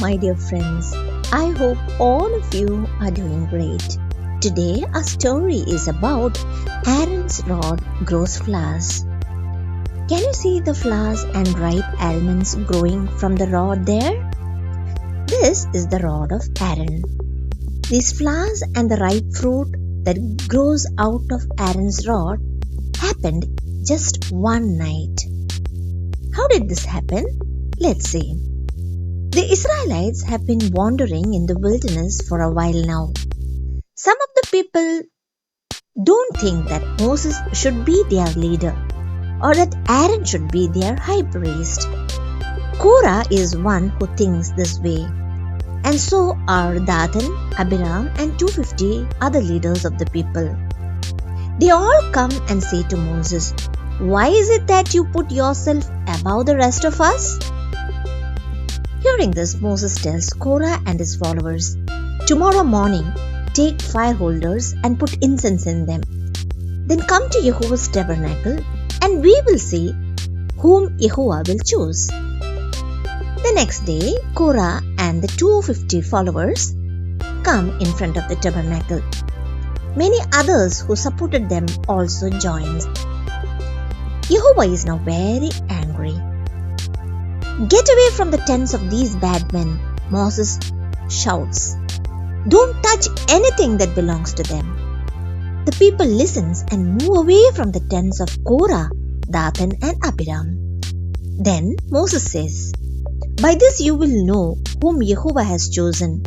my dear friends. I hope all of you are doing great. Today our story is about Aaron's rod grows flowers. Can you see the flowers and ripe almonds growing from the rod there? This is the rod of Aaron. These flowers and the ripe fruit that grows out of Aaron's rod happened just one night. How did this happen? Let's see. The Israelites have been wandering in the wilderness for a while now. Some of the people don't think that Moses should be their leader or that Aaron should be their high priest. Korah is one who thinks this way, and so are Dathan, Abhiram and 250 other leaders of the people. They all come and say to Moses, "Why is it that you put yourself above the rest of us?" Hearing this, Moses tells Korah and his followers, "Tomorrow morning, take fire holders and put incense in them. Then come to Jehovah's tabernacle and we will see whom Jehovah will choose." The next day, Korah and the 250 followers come in front of the tabernacle. Many others who supported them also join. Jehovah is now very angry. "Get away from the tents of these bad men," Moses shouts. "Don't touch anything that belongs to them." The people listen and move away from the tents of Korah, Dathan and Abhiram. Then Moses says, "By this you will know whom Jehovah has chosen.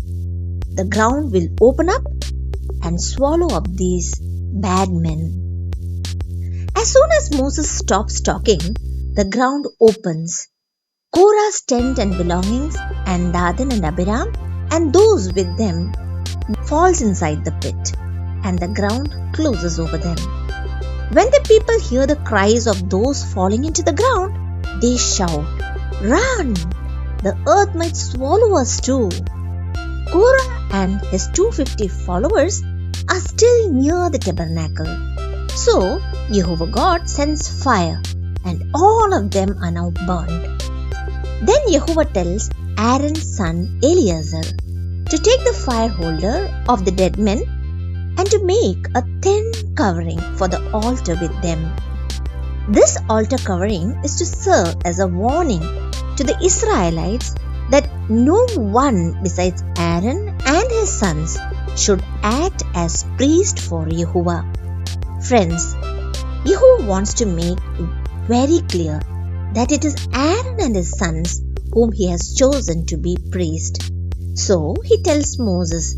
The ground will open up and swallow up these bad men." As soon as Moses stops talking, the ground opens. Korah's tent and belongings and Dathan and Abhiram and those with them falls inside the pit, and the ground closes over them. When the people hear the cries of those falling into the ground, they shout, "Run! The earth might swallow us too." Korah and his 250 followers are still near the tabernacle. So Jehovah God sends fire and all of them are now burned. Then Jehovah tells Aaron's son Eleazar to take the fire holder of the dead men and to make a thin covering for the altar with them. This altar covering is to serve as a warning to the Israelites that no one besides Aaron and his sons should act as priest for Jehovah. Friends, Jehovah wants to make very clear that it is Aaron and his sons whom he has chosen to be priest. So he tells Moses,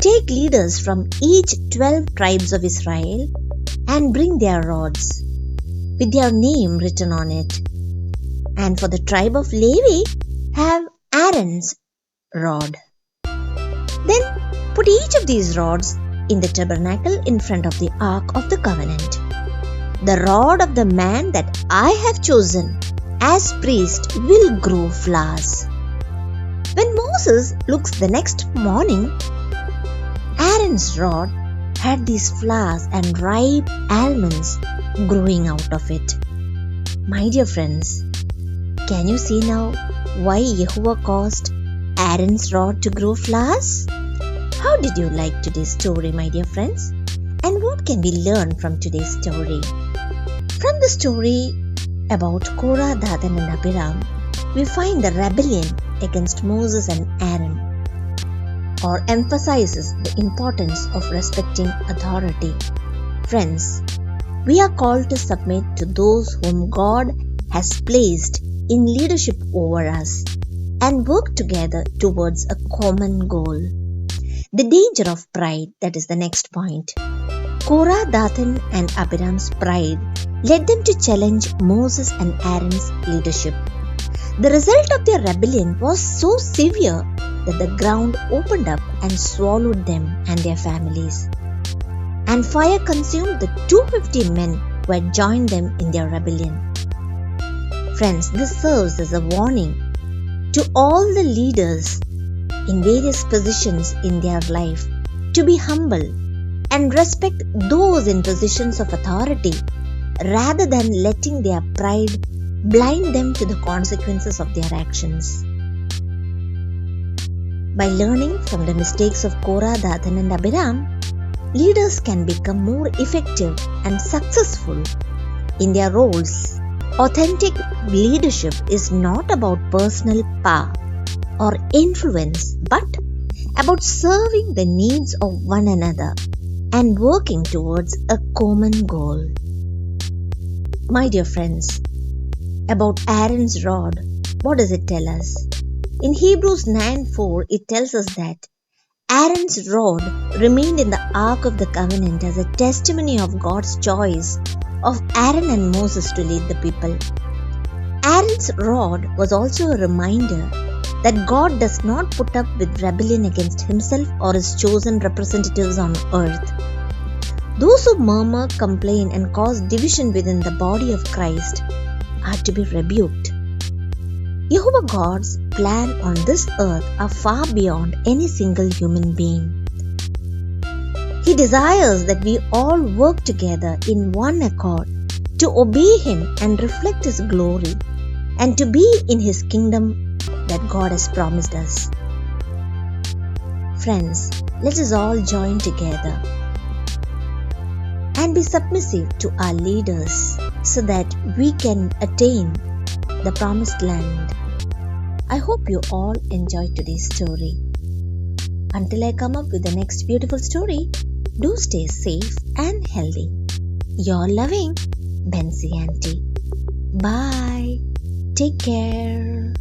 "Take leaders from each 12 tribes of Israel and bring their rods with their name written on it. And for the tribe of Levi, have Aaron's rod. Then put each of these rods in the tabernacle in front of the ark of the covenant. The rod of the man that I have chosen as priest will grow flowers." When Moses looks the next morning, Aaron's rod had these flowers and ripe almonds growing out of it. My dear friends, can you see now why Jehovah caused Aaron's rod to grow flowers? How did you like today's story, my dear friends? And what can we learn from today's story? From the story about Korah, Dathan and Abhiram, we find the rebellion against Moses and Aaron, or emphasizes the importance of respecting authority. Friends, we are called to submit to those whom God has placed in leadership over us and work together towards a common goal. The danger of pride, that is the next point. Korah, Dathan and Abhiram's pride led them to challenge Moses and Aaron's leadership. The result of their rebellion was so severe that the ground opened up and swallowed them and their families. And fire consumed the 250 men who had joined them in their rebellion. Friends, this serves as a warning to all the leaders in various positions in their life to be humble and respect those in positions of authority rather than letting their pride blind them to the consequences of their actions. By learning from the mistakes of Korah, Dathan and Abhiram, leaders can become more effective and successful in their roles. Authentic leadership is not about personal power or influence, but about serving the needs of one another and working towards a common goal. My dear friends, about Aaron's rod, what does it tell us? In Hebrews 9:4, it tells us that Aaron's rod remained in the Ark of the Covenant as a testimony of God's choice of Aaron and Moses to lead the people. Aaron's rod was also a reminder that God does not put up with rebellion against himself or his chosen representatives on earth. Those who murmur, complain, and cause division within the body of Christ are to be rebuked. Jehovah God's plan on this earth are far beyond any single human being. He desires that we all work together in one accord to obey Him and reflect His glory and to be in His kingdom that God has promised us. Friends, let us all join together and be submissive to our leaders so that we can attain the promised land. I hope you all enjoyed today's story. Until I come up with the next beautiful story, do stay safe and healthy. Your loving Bensi Auntie. Bye. Take care.